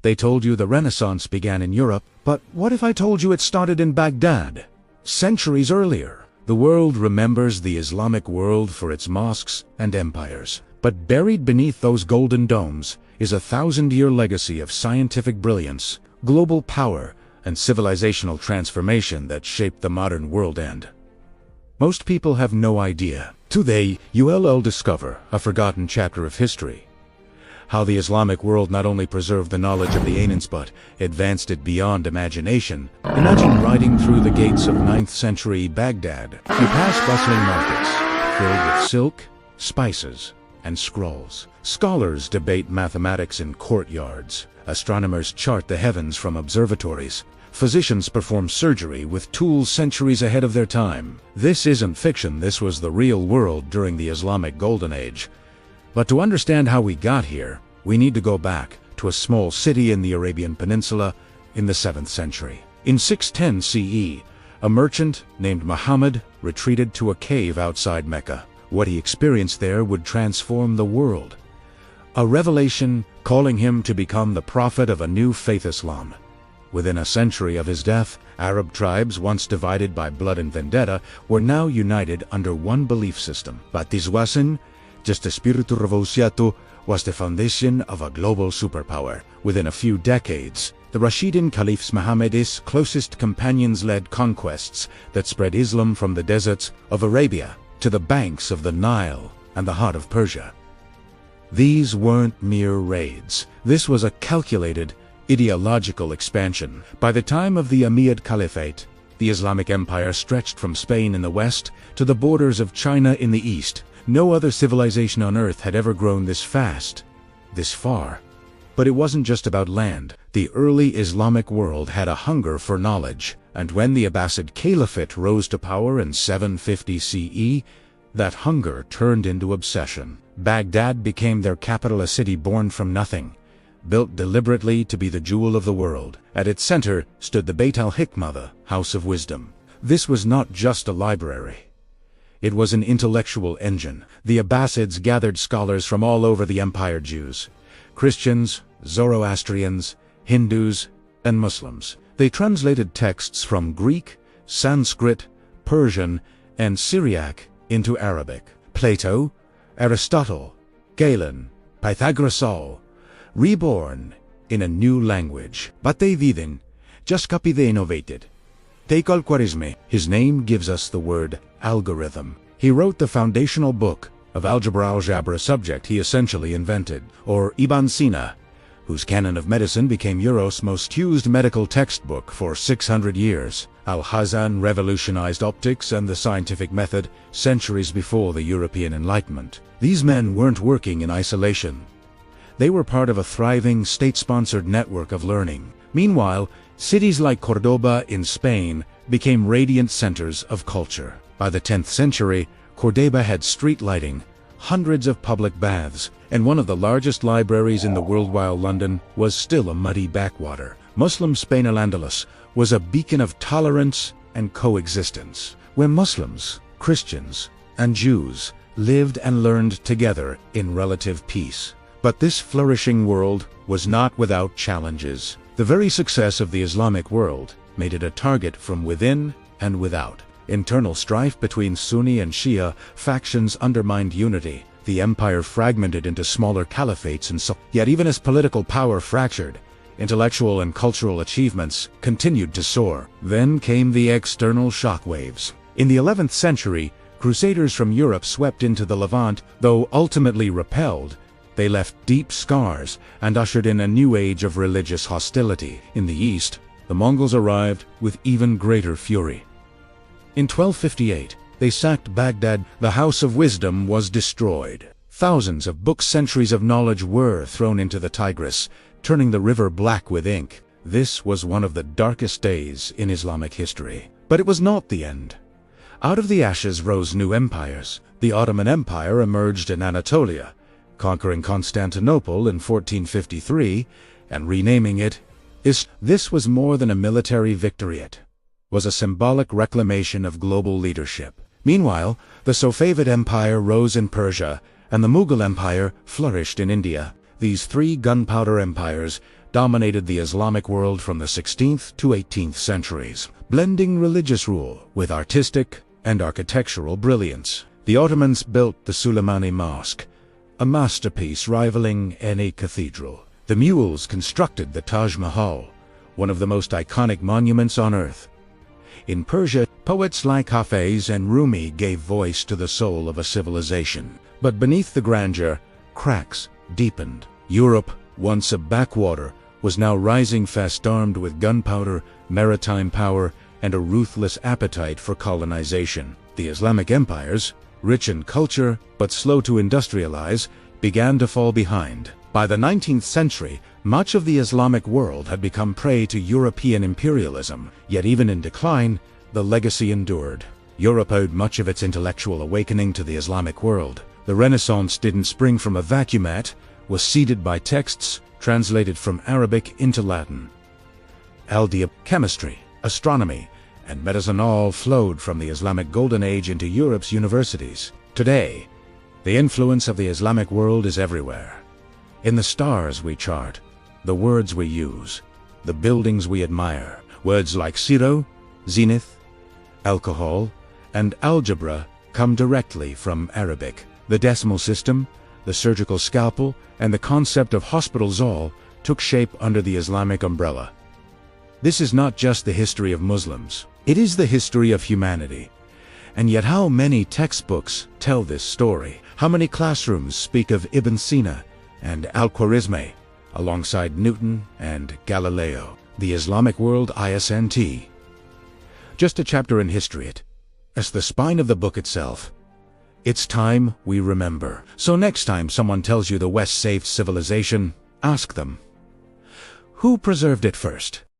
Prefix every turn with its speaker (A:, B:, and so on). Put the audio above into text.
A: They told you the Renaissance began in Europe, but what if I told you it started in Baghdad? Centuries earlier. The world remembers the Islamic world for its mosques and empires. But buried beneath those golden domes is a 1,000-year legacy of scientific brilliance, global power, and civilizational transformation that shaped the modern world. And most people have no idea. Today, you'll discover a forgotten chapter of history. How the Islamic world not only preserved the knowledge of the ancients but advanced it beyond imagination. Imagine riding through the gates of 9th century Baghdad. You pass bustling markets filled with silk, spices, and scrolls. Scholars debate mathematics in courtyards. Astronomers chart the heavens from observatories. Physicians perform surgery with tools centuries ahead of their time. This isn't fiction, this was the real world during the Islamic Golden Age. But to understand how we got here, we need to go back to a small city in the Arabian Peninsula in the 7th century. In 610 CE, a merchant named Muhammad retreated to a cave outside Mecca. What he experienced there would transform the world. A revelation calling him to become the prophet of a new faith, Islam. Within a century of his death, Arab tribes, once divided by blood and vendetta, were now united under one belief system. Batiswasan, just espiritu revolucionario, was the foundation of a global superpower. Within a few decades, the Rashidun Caliphs Muhammad's closest companions led conquests that spread Islam from the deserts of Arabia to the banks of the Nile and the heart of Persia. These weren't mere raids. This was a calculated, ideological expansion. By the time of the Umayyad Caliphate, the Islamic Empire stretched from Spain in the west to the borders of China in the east. No other civilization on earth had ever grown this fast, this far. But it wasn't just about land. The early Islamic world had a hunger for knowledge, and when the Abbasid Caliphate rose to power in 750 CE, that hunger turned into obsession. Baghdad became their capital, a city born from nothing, built deliberately to be the jewel of the world. At its center stood the Beit al-Hikmah, the House of Wisdom. This was not just a library. It was an intellectual engine. The Abbasids gathered scholars from all over the empire: Jews, Christians, Zoroastrians, Hindus, and Muslims. They translated texts from Greek, Sanskrit, Persian, and Syriac into Arabic. Plato, Aristotle, Galen, Pythagoras, all reborn in a new language. But they didn't just copy, they innovated. Take Al-Khwarizmi. His name gives us the word algorithm. He wrote the foundational book of algebra, a subject he essentially invented. Or Ibn Sina, whose canon of medicine became Europe's most used medical textbook for 600 years. Alhazen revolutionized optics and the scientific method centuries before the European Enlightenment. These men weren't working in isolation. They were part of a thriving, state-sponsored network of learning. Meanwhile, cities like Cordoba in Spain became radiant centers of culture. By the 10th century, Cordoba had street lighting, hundreds of public baths, and one of the largest libraries in the world, while London was still a muddy backwater. Muslim Spain, Al-Andalus, was a beacon of tolerance and coexistence, where Muslims, Christians, and Jews lived and learned together in relative peace. But this flourishing world was not without challenges. The very success of the Islamic world made it a target from within and without. Internal strife between Sunni and Shia factions undermined unity. The empire fragmented into smaller caliphates, and yet even as political power fractured, intellectual and cultural achievements continued to soar. Then came the external shockwaves. In the 11th century, crusaders from Europe swept into the Levant. Though ultimately repelled, they left deep scars and ushered in a new age of religious hostility. In the east, the Mongols arrived with even greater fury. In 1258, they sacked Baghdad. The House of Wisdom was destroyed. Thousands of books, centuries of knowledge were thrown into the Tigris, turning the river black with ink. This was one of the darkest days in Islamic history. But it was not the end. Out of the ashes rose new empires. The Ottoman Empire emerged in Anatolia, conquering Constantinople in 1453 and renaming it Islam. This was more than a military victory. It was a symbolic reclamation of global leadership. Meanwhile, the Safavid Empire rose in Persia, and the Mughal Empire flourished in India. These three gunpowder empires dominated the Islamic world from the 16th to 18th centuries, blending religious rule with artistic and architectural brilliance. The Ottomans built the Suleimani Mosque, a masterpiece rivaling any cathedral. The Mughals constructed the Taj Mahal, one of the most iconic monuments on earth. In Persia, poets like Hafiz and Rumi gave voice to the soul of a civilization. But beneath the grandeur, cracks deepened. Europe, once a backwater, was now rising fast-armed with gunpowder, maritime power, and a ruthless appetite for colonization. The Islamic empires, rich in culture but slow to industrialize, began to fall behind. By the 19th century, much of the Islamic world had become prey to European imperialism, yet even in decline, the legacy endured. Europe owed much of its intellectual awakening to the Islamic world. The Renaissance didn't spring from a vacuum, was seeded by texts translated from Arabic into Latin. Algebra, chemistry, astronomy, and medicine all flowed from the Islamic Golden Age into Europe's universities. Today, the influence of the Islamic world is everywhere. In the stars we chart, the words we use, the buildings we admire. Words like zero, zenith, alcohol, and algebra come directly from Arabic. The decimal system, the surgical scalpel, and the concept of hospitals all took shape under the Islamic umbrella. This is not just the history of Muslims, it is the history of humanity. And yet how many textbooks tell this story? How many classrooms speak of Ibn Sina and Al-Khwarizmi, alongside Newton and Galileo? The Islamic world isn't just a chapter in history, it's the spine of the book itself. It's time we remember. So next time someone tells you the West saved civilization, ask them, who preserved it first?